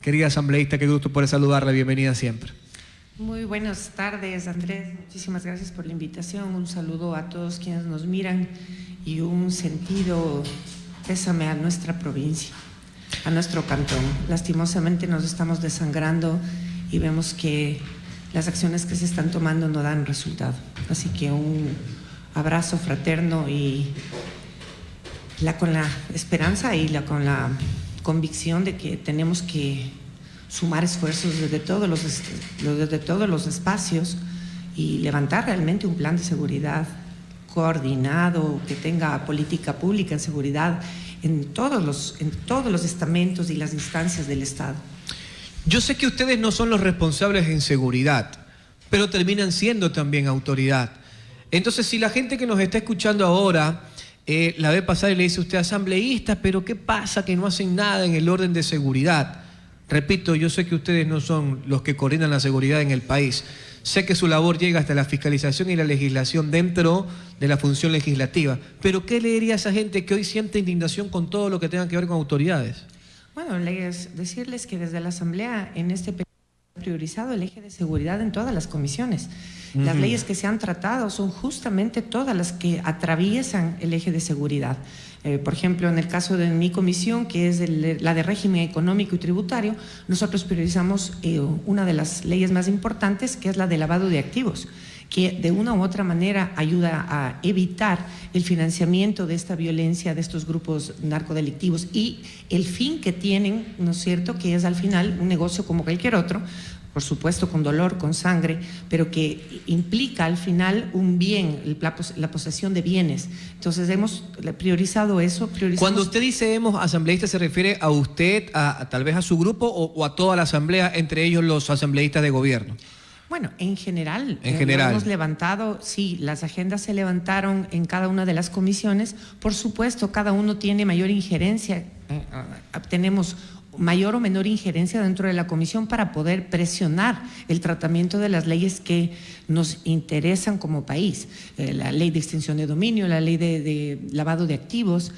Querida asambleísta, qué gusto poder saludarla, bienvenida siempre. Muy buenas tardes, Andrés. Muchísimas gracias por la invitación. Un saludo a todos quienes nos miran y un sentido pésame a nuestra provincia, a nuestro cantón. Lastimosamente nos estamos desangrando y vemos que las acciones que se están tomando no dan resultado. Así que un abrazo fraterno y con la esperanza y con la convicción de que tenemos que sumar esfuerzos desde todos los espacios y levantar realmente un plan de seguridad coordinado, que tenga política pública en seguridad en todos los estamentos y las instancias del Estado. Yo sé que ustedes no son los responsables en seguridad, pero terminan siendo también autoridad. Entonces, si la gente que nos está escuchando ahora la ve pasar y le dice a usted, asambleísta, pero ¿qué pasa que no hacen nada en el orden de seguridad? Repito, yo sé que ustedes no son los que coordinan la seguridad en el país. Sé que su labor llega hasta la fiscalización y la legislación dentro de la función legislativa. Pero ¿qué le diría a esa gente que hoy siente indignación con todo lo que tenga que ver con autoridades? Bueno, decirles que desde la Asamblea en este periodo hemos priorizado el eje de seguridad en todas las comisiones. Las leyes que se han tratado son justamente todas las que atraviesan el eje de seguridad. Por ejemplo, en el caso de mi comisión, que es la de régimen económico y tributario, nosotros priorizamos una de las leyes más importantes, que es la de lavado de activos, que de una u otra manera ayuda a evitar el financiamiento de esta violencia, de estos grupos narcodelictivos y el fin que tienen, ¿no es cierto?, que es al final un negocio como cualquier otro, por supuesto con dolor, con sangre, pero que implica al final un bien, la posesión de bienes. Entonces hemos priorizado eso. Cuando usted dice hemos, asambleísta, ¿se refiere a usted, tal vez a su grupo o a toda la asamblea, entre ellos los asambleístas de gobierno? Bueno, en general. Hemos levantado, sí, las agendas se levantaron en cada una de las comisiones. Por supuesto, cada uno tiene mayor injerencia, tenemos mayor o menor injerencia dentro de la comisión para poder presionar el tratamiento de las leyes que nos interesan como país. La ley de extinción de dominio, la ley de lavado de activos.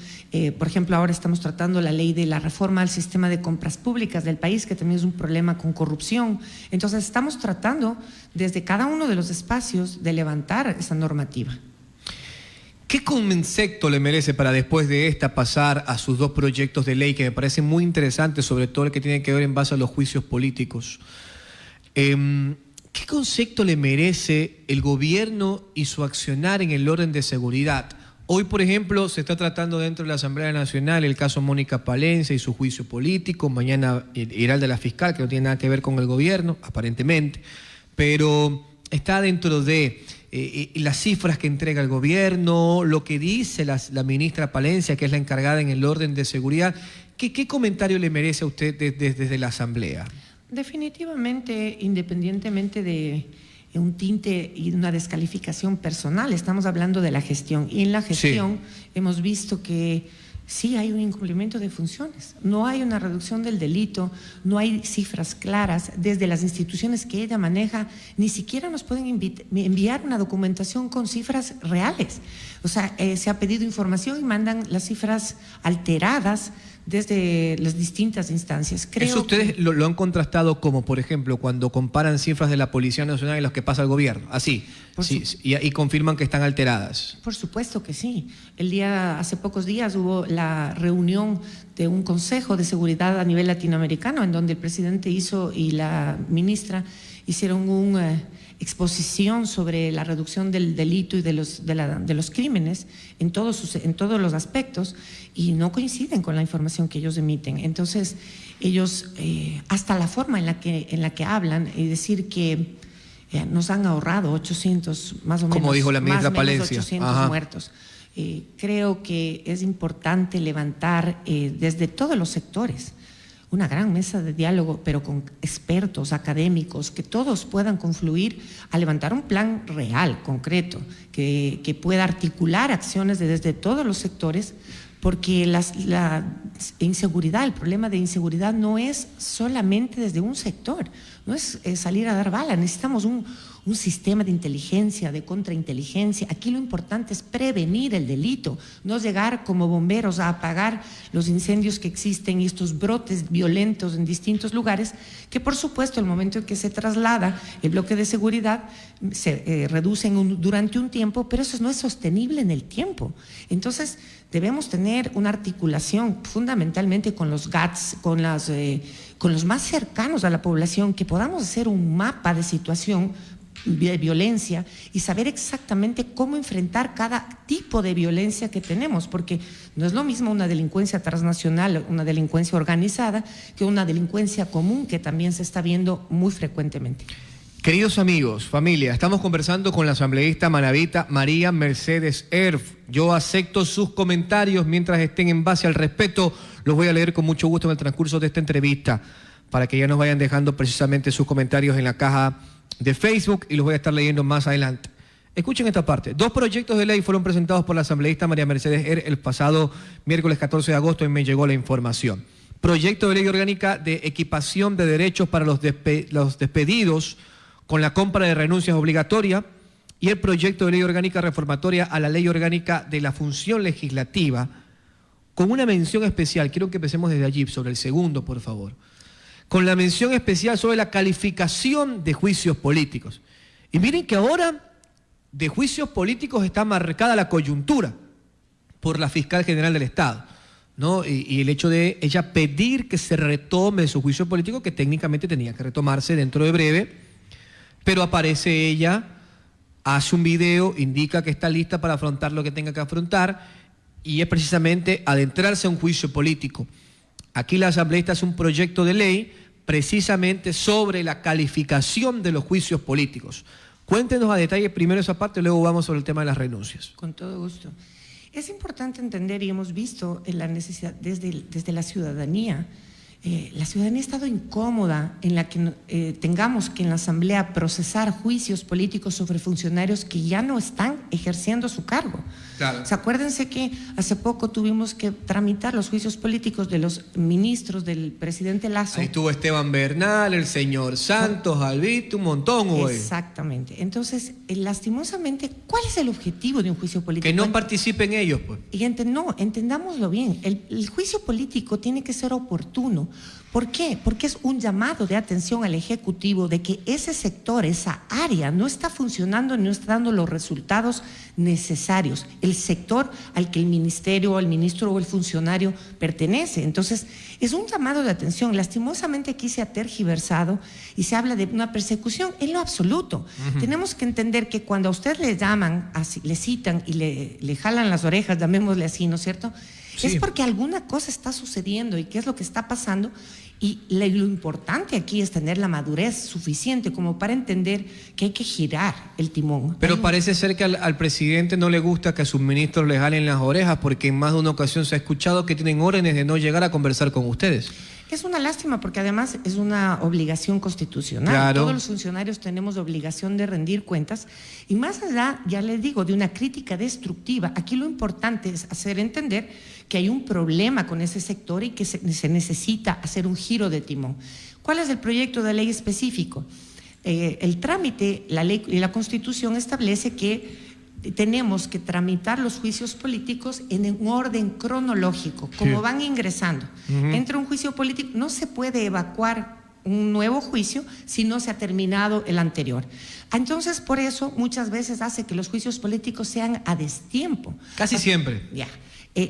Por ejemplo, ahora estamos tratando la ley de la reforma al sistema de compras públicas del país, que también es un problema con corrupción. Entonces, estamos tratando desde cada uno de los espacios de levantar esa normativa. ¿Qué concepto le merece para después de esta pasar a sus dos proyectos de ley que me parecen muy interesantes, sobre todo el que tiene que ver en base a los juicios políticos? ¿Qué concepto le merece el gobierno y su accionar en el orden de seguridad? Hoy, por ejemplo, se está tratando dentro de la Asamblea Nacional el caso Mónica Palencia y su juicio político. Mañana irá el de la fiscal, que no tiene nada que ver con el gobierno, aparentemente, pero está dentro de las cifras que entrega el gobierno, lo que dice la ministra Palencia, que es la encargada en el orden de seguridad. ¿Qué comentario le merece a usted desde la Asamblea? Definitivamente, independientemente de un tinte y una descalificación personal, estamos hablando de la gestión. Y en la gestión hemos visto que sí hay un incumplimiento de funciones, no hay una reducción del delito, no hay cifras claras desde las instituciones que ella maneja, ni siquiera nos pueden enviar una documentación con cifras reales. O sea, se ha pedido información y mandan las cifras alteradas desde las distintas instancias. ¿Eso ustedes lo han contrastado como, por ejemplo, cuando comparan cifras de la Policía Nacional y las que pasa el gobierno? Así, y confirman que están alteradas. Por supuesto que sí. Hace pocos días hubo la reunión de un Consejo de Seguridad a nivel latinoamericano, en donde el presidente y la ministra hicieron una exposición sobre la reducción del delito y de los crímenes en todos los aspectos, y no coinciden con la información que ellos emiten. Entonces, ellos, hasta la forma en la que hablan, y decir que nos han ahorrado 800, más o menos, como dijo la ministra Palencia, 800 muertos. Creo que es importante levantar desde todos los sectores una gran mesa de diálogo, pero con expertos, académicos, que todos puedan confluir a levantar un plan real, concreto, que pueda articular acciones desde todos los sectores, porque la inseguridad, el problema de inseguridad no es solamente desde un sector, no es salir a dar bala. Necesitamos un un sistema de inteligencia, de contrainteligencia. Aquí lo importante es prevenir el delito, no llegar como bomberos a apagar los incendios que existen y estos brotes violentos en distintos lugares, que por supuesto el momento en que se traslada el bloque de seguridad se reducen durante un tiempo, pero eso no es sostenible en el tiempo. Entonces debemos tener una articulación fundamentalmente con los GATS, con los más cercanos a la población, que podamos hacer un mapa de situación de violencia y saber exactamente cómo enfrentar cada tipo de violencia que tenemos, porque no es lo mismo una delincuencia transnacional, una delincuencia organizada, que una delincuencia común que también se está viendo muy frecuentemente. Queridos amigos, familia, estamos conversando con la asambleísta manabita María Mercedes Erf. Yo acepto sus comentarios mientras estén en base al respeto. Los voy a leer con mucho gusto en el transcurso de esta entrevista para que ya nos vayan dejando precisamente sus comentarios en la caja de Facebook y los voy a estar leyendo más adelante. Escuchen esta parte. 2 proyectos de ley fueron presentados por la asambleísta María Mercedes Erf el pasado miércoles 14 de agosto y me llegó la información. Proyecto de ley orgánica de equipación de derechos para los despedidos con la compra de renuncias obligatoria y el proyecto de ley orgánica reformatoria a la ley orgánica de la función legislativa, con una mención especial, quiero que empecemos desde allí, sobre el segundo, por favor, con la mención especial sobre la calificación de juicios políticos. Y miren que ahora de juicios políticos está marcada la coyuntura por la fiscal general del Estado, ¿no? Y el hecho de ella pedir que se retome su juicio político, que técnicamente tenía que retomarse dentro de breve, pero aparece ella, hace un video, indica que está lista para afrontar lo que tenga que afrontar y es precisamente adentrarse a un juicio político. Aquí la asambleísta hace un proyecto de ley precisamente sobre la calificación de los juicios políticos. Cuéntenos a detalle primero esa parte y luego vamos sobre el tema de las renuncias. Con todo gusto. Es importante entender, y hemos visto en la necesidad desde la ciudadanía, la ciudadanía ha estado incómoda en la que tengamos que en la Asamblea procesar juicios políticos sobre funcionarios que ya no están ejerciendo su cargo. Claro. O sea, acuérdense que hace poco tuvimos que tramitar los juicios políticos de los ministros del presidente Lasso. Ahí estuvo Esteban Bernal, el señor Santos, Alvito, un montón, güey. Exactamente. Entonces, lastimosamente, ¿cuál es el objetivo de un juicio político? Que no participen ellos, pues. Y no, entendámoslo bien. El juicio político tiene que ser oportuno. ¿Por qué? Porque es un llamado de atención al Ejecutivo de que ese sector, esa área, no está funcionando, no está dando los resultados necesarios. El sector al que el ministerio, el ministro o el funcionario pertenece. Entonces, es un llamado de atención. Lastimosamente aquí se ha tergiversado y se habla de una persecución en lo absoluto. Tenemos que entender que cuando a usted le llaman, así, le citan y le jalan las orejas, llamémosle así, ¿no es cierto? Sí. Es porque alguna cosa está sucediendo y qué es lo que está pasando, y lo importante aquí es tener la madurez suficiente como para entender que hay que girar el timón. Pero parece ser que al presidente no le gusta que a sus ministros le jalen las orejas, porque en más de una ocasión se ha escuchado que tienen órdenes de no llegar a conversar con ustedes. Es una lástima porque además es una obligación constitucional. Claro. Todos los funcionarios tenemos obligación de rendir cuentas y más allá, ya les digo, de una crítica destructiva, aquí lo importante es hacer entender que hay un problema con ese sector y que se necesita hacer un giro de timón. ¿Cuál es el proyecto de ley específico? El trámite, la ley y la Constitución establece que tenemos que tramitar los juicios políticos en un orden cronológico, como van ingresando. Entra un juicio político, no se puede evacuar un nuevo juicio si no se ha terminado el anterior. Entonces, por eso, muchas veces hace que los juicios políticos sean a destiempo. Casi siempre. Ya.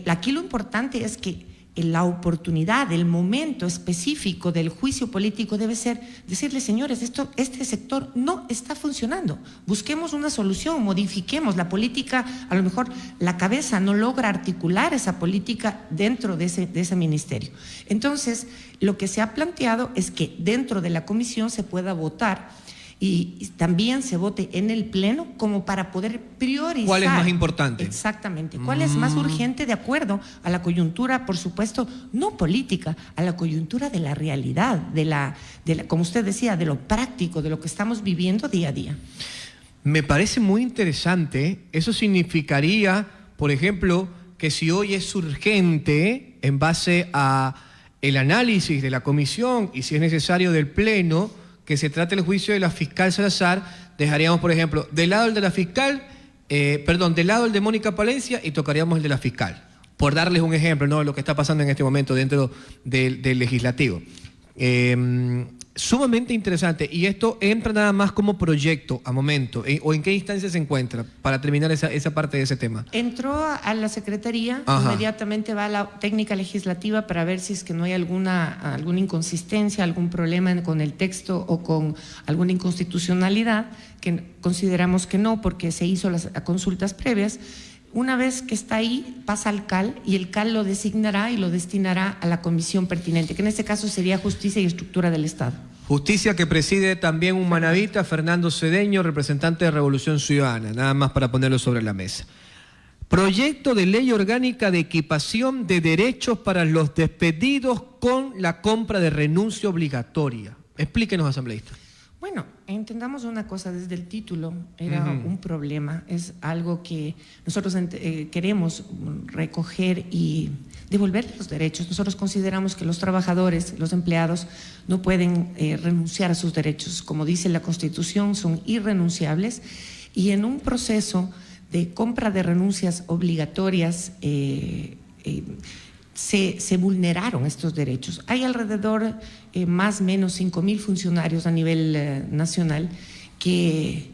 Aquí lo importante es que la oportunidad, el momento específico del juicio político debe ser decirle, señores, este sector no está funcionando, busquemos una solución, modifiquemos la política, a lo mejor la cabeza no logra articular esa política dentro de ese ministerio. Entonces, lo que se ha planteado es que dentro de la comisión se pueda votar y también se vote en el Pleno como para poder priorizar. ¿Cuál es más importante? Exactamente. ¿Cuál es más urgente de acuerdo a la coyuntura, por supuesto, no política, a la coyuntura de la realidad, como usted decía, de lo práctico, de lo que estamos viviendo día a día? Me parece muy interesante. Eso significaría, por ejemplo, que si hoy es urgente, en base a el análisis de la comisión y si es necesario del Pleno, que se trate el juicio de la fiscal Salazar, dejaríamos, por ejemplo, del lado el de la fiscal, del lado el de Mónica Palencia y tocaríamos el de la fiscal, por darles un ejemplo, ¿no?, de lo que está pasando en este momento dentro del legislativo. Sumamente interesante, y esto entra nada más como proyecto a momento, o en qué instancia se encuentra, para terminar esa parte de ese tema. Entró a la Secretaría, Ajá. Inmediatamente va a la técnica legislativa para ver si es que no hay alguna inconsistencia, algún problema con el texto o con alguna inconstitucionalidad, que consideramos que no, porque se hizo las consultas previas. Una vez que está ahí, pasa al CAL y el CAL lo designará y lo destinará a la comisión pertinente, que en este caso sería Justicia y Estructura del Estado. Justicia, que preside también un manabita, Fernando Cedeño, representante de Revolución Ciudadana, nada más para ponerlo sobre la mesa. Proyecto de ley orgánica de equipación de derechos para los despedidos con la compra de renuncia obligatoria. Explíquenos, asambleísta. Bueno, entendamos una cosa, desde el título era un problema, es algo que nosotros queremos recoger y devolver los derechos. Nosotros consideramos que los trabajadores, los empleados, no pueden renunciar a sus derechos. Como dice la Constitución, son irrenunciables, y en un proceso de compra de renuncias obligatorias se vulneraron estos derechos. Hay alrededor más o menos 5.000 funcionarios a nivel nacional que,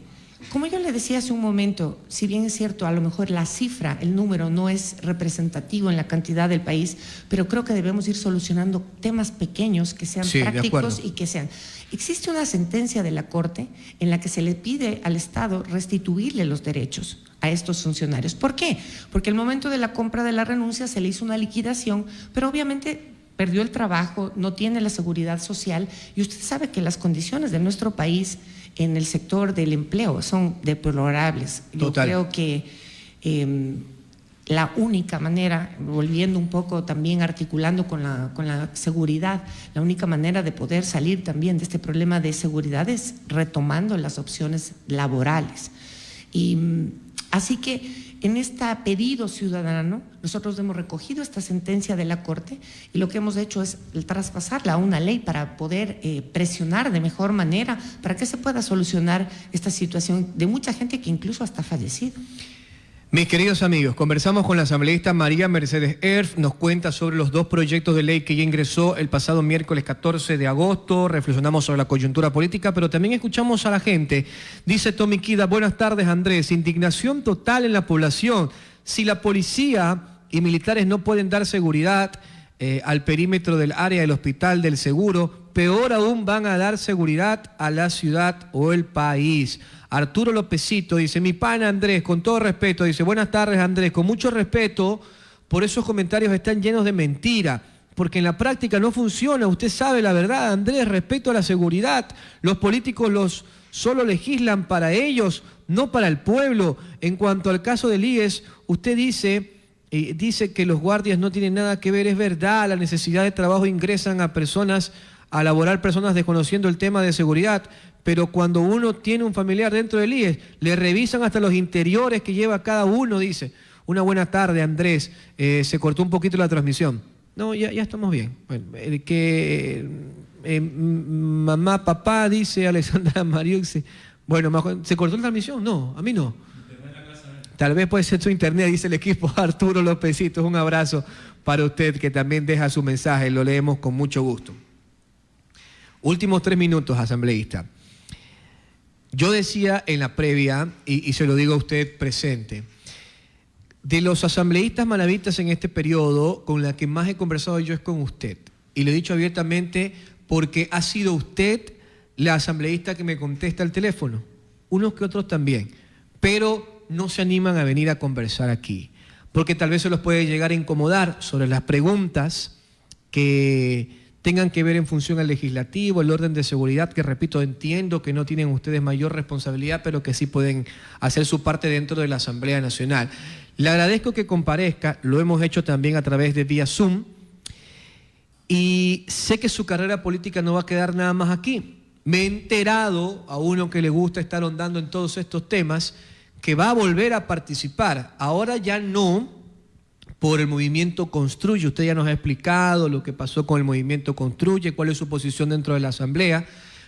como yo le decía hace un momento, si bien es cierto, a lo mejor la cifra, el número no es representativo en la cantidad del país, pero creo que debemos ir solucionando temas pequeños que sean prácticos y que sean. Existe una sentencia de la Corte en la que se le pide al Estado restituirle los derechos a estos funcionarios. ¿Por qué? Porque al momento de la compra de la renuncia se le hizo una liquidación, pero obviamente perdió el trabajo, no tiene la seguridad social, y usted sabe que las condiciones de nuestro país en el sector del empleo son deplorables. Yo creo que la única manera, volviendo un poco también articulando con la seguridad, la única manera de poder salir también de este problema de seguridad es retomando las opciones laborales. Y así que en este pedido ciudadano, nosotros hemos recogido esta sentencia de la Corte y lo que hemos hecho es traspasarla a una ley para poder presionar de mejor manera para que se pueda solucionar esta situación de mucha gente que incluso hasta ha fallecido. Mis queridos amigos, conversamos con la asambleísta María Mercedes Erf, nos cuenta sobre los dos proyectos de ley que ya ingresó el pasado miércoles 14 de agosto, reflexionamos sobre la coyuntura política, pero también escuchamos a la gente. Dice Tommy Kida: buenas tardes, Andrés, indignación total en la población. Si la policía y militares no pueden dar seguridad al perímetro del área del Hospital del Seguro, peor aún van a dar seguridad a la ciudad o el país. Arturo Lópezito dice: mi pana Andrés, con todo respeto, dice: buenas tardes, Andrés, con mucho respeto, por esos comentarios están llenos de mentira, porque en la práctica no funciona, usted sabe la verdad, Andrés, respecto a la seguridad, los políticos solo legislan para ellos, no para el pueblo. En cuanto al caso del IES, usted dice que los guardias no tienen nada que ver, es verdad, la necesidad de trabajo ingresan a laborar personas desconociendo el tema de seguridad, pero cuando uno tiene un familiar dentro del IES, le revisan hasta los interiores que lleva cada uno, dice. Una buena tarde, Andrés. Se cortó un poquito la transmisión. No, ya estamos bien. Bueno, mamá, papá, dice Alexandra Mario. Bueno, ¿se cortó la transmisión? No, a mí no. Tal vez puede ser su internet, dice el equipo. Arturo Lópezito, un abrazo para usted que también deja su mensaje, lo leemos con mucho gusto. Últimos 3 minutos, asambleísta. Yo decía en la previa, y se lo digo a usted presente, de los asambleístas manavitas en este periodo, con la que más he conversado yo es con usted. Y lo he dicho abiertamente porque ha sido usted la asambleísta que me contesta el teléfono. Unos que otros también. Pero no se animan a venir a conversar aquí. Porque tal vez se los puede llegar a incomodar sobre las preguntas que tengan que ver en función al legislativo, el orden de seguridad, que repito, entiendo que no tienen ustedes mayor responsabilidad, pero que sí pueden hacer su parte dentro de la Asamblea Nacional. Le agradezco que comparezca, lo hemos hecho también a través de vía Zoom, y sé que su carrera política no va a quedar nada más aquí. Me he enterado, a uno que le gusta estar ahondando en todos estos temas, que va a volver a participar. Ahora ya no por el movimiento Construye. Usted ya nos ha explicado lo que pasó con el movimiento Construye, cuál es su posición dentro de la Asamblea,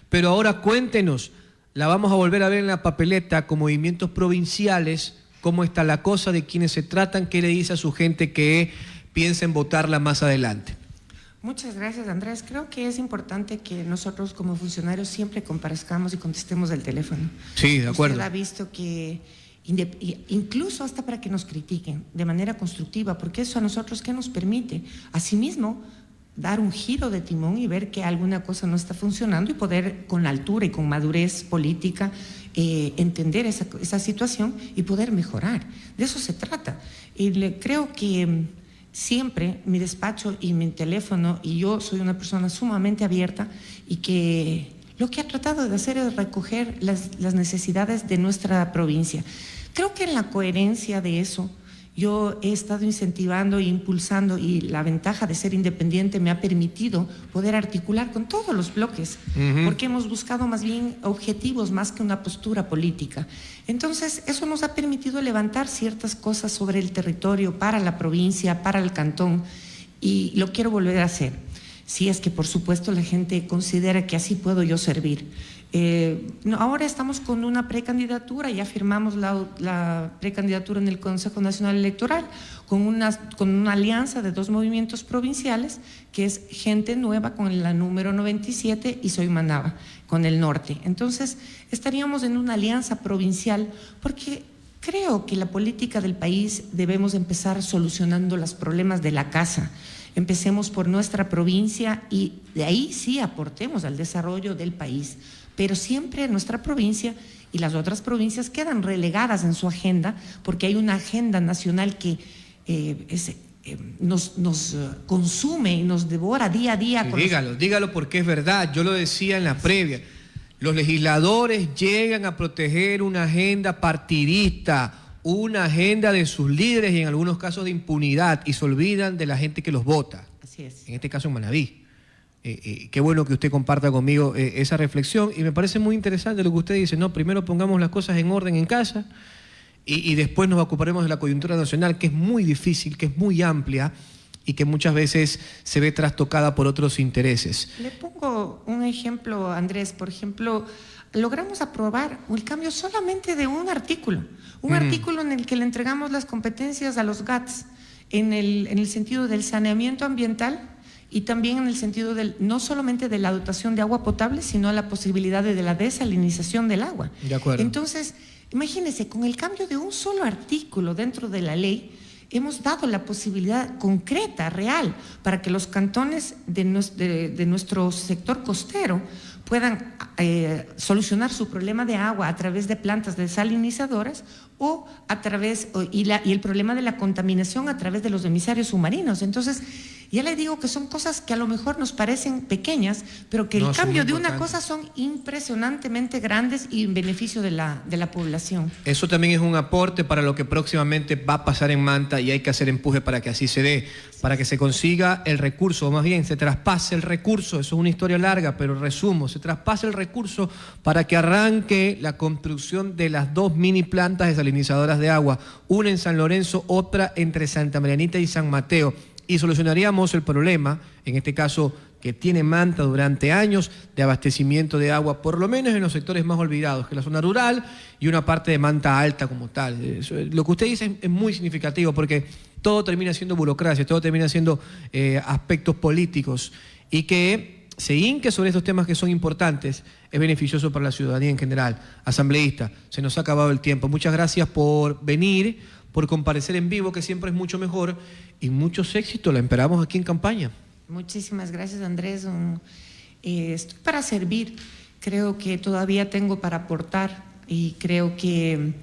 Pero ahora cuéntenos, la vamos a volver a ver en la papeleta con movimientos provinciales, cómo está la cosa, de quiénes se tratan, qué le dice a su gente que piensen votarla más adelante. Muchas gracias, Andrés. Creo que es importante que nosotros como funcionarios siempre comparezcamos y contestemos el teléfono. Sí, de acuerdo. Usted ha visto que incluso hasta para que nos critiquen de manera constructiva, porque eso a nosotros ¿qué nos permite? Asimismo, dar un giro de timón y ver que alguna cosa no está funcionando y poder con altura y con madurez política entender esa situación y poder mejorar. De eso se trata. Y creo que siempre mi despacho y mi teléfono, y yo soy una persona sumamente abierta y que lo que ha tratado de hacer es recoger las necesidades de nuestra provincia. Creo que en la coherencia de eso yo he estado incentivando e impulsando, y la ventaja de ser independiente me ha permitido poder articular con todos los bloques, porque hemos buscado más bien objetivos más que una postura política. Entonces, eso nos ha permitido levantar ciertas cosas sobre el territorio, para la provincia, para el cantón, y lo quiero volver a hacer. Si es que, por supuesto, la gente considera que así puedo yo servir. Ahora estamos con una precandidatura, ya firmamos la precandidatura en el Consejo Nacional Electoral con una alianza de 2 movimientos provinciales, que es Gente Nueva con la número 97 y Soy Manaba con el norte. Entonces estaríamos en una alianza provincial porque creo que la política del país debemos empezar solucionando los problemas de la casa. Empecemos por nuestra provincia y de ahí sí aportemos al desarrollo del país. Pero siempre nuestra provincia y las otras provincias quedan relegadas en su agenda, porque hay una agenda nacional que nos consume y nos devora día a día. Sí, dígalo porque es verdad. Yo lo decía en la previa. Los legisladores llegan a proteger una agenda partidista, una agenda de sus líderes y en algunos casos de impunidad, y se olvidan de la gente que los vota. Así es. En este caso en Manabí. Qué bueno que usted comparta conmigo esa reflexión, y me parece muy interesante lo que usted dice, ¿no? Primero pongamos las cosas en orden en casa y después nos ocuparemos de la coyuntura nacional, que es muy difícil, que es muy amplia y que muchas veces se ve trastocada por otros intereses. Le pongo un ejemplo, Andrés. Por ejemplo, logramos aprobar el cambio solamente de un artículo en el que le entregamos las competencias a los GATS en el sentido del saneamiento ambiental, y también en el sentido no solamente de la dotación de agua potable, sino la posibilidad de la desalinización del agua. De acuerdo. Entonces, imagínense, con el cambio de un solo artículo dentro de la ley, hemos dado la posibilidad concreta, real, para que los cantones de nuestro sector costero puedan solucionar su problema de agua a través de plantas desalinizadoras y el problema de la contaminación a través de los emisarios submarinos. Entonces, ya le digo que son cosas que a lo mejor nos parecen pequeñas, pero que el cambio de una cosa son impresionantemente grandes y en beneficio de la población. Eso también es un aporte para lo que próximamente va a pasar en Manta, y hay que hacer empuje para que así se dé, para que se consiga el recurso, o más bien se traspase el recurso. Eso es una historia larga, pero resumo, se traspase el recurso para que arranque la construcción de las 2 mini plantas desalinizadoras de agua, una en San Lorenzo, otra entre Santa Marianita y San Mateo, y solucionaríamos el problema, en este caso que tiene Manta durante años, de abastecimiento de agua, por lo menos en los sectores más olvidados, que es la zona rural y una parte de Manta Alta como tal. Lo que usted dice es muy significativo, porque todo termina siendo burocracia, todo termina siendo aspectos políticos, y que se hinque sobre estos temas que son importantes es beneficioso para la ciudadanía en general. Asambleísta, se nos ha acabado el tiempo. Muchas gracias por venir, por comparecer en vivo, que siempre es mucho mejor, y muchos éxitos. La esperamos aquí en campaña. Muchísimas gracias, Andrés. Estoy para servir. Creo que todavía tengo para aportar, y creo que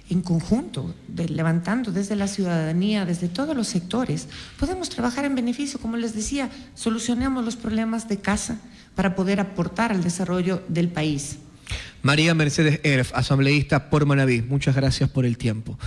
en conjunto, levantando desde la ciudadanía, desde todos los sectores, podemos trabajar en beneficio. Como les decía, solucionemos los problemas de casa para poder aportar al desarrollo del país. María Mercedes Erf, asambleísta por Manabí, muchas gracias por el tiempo.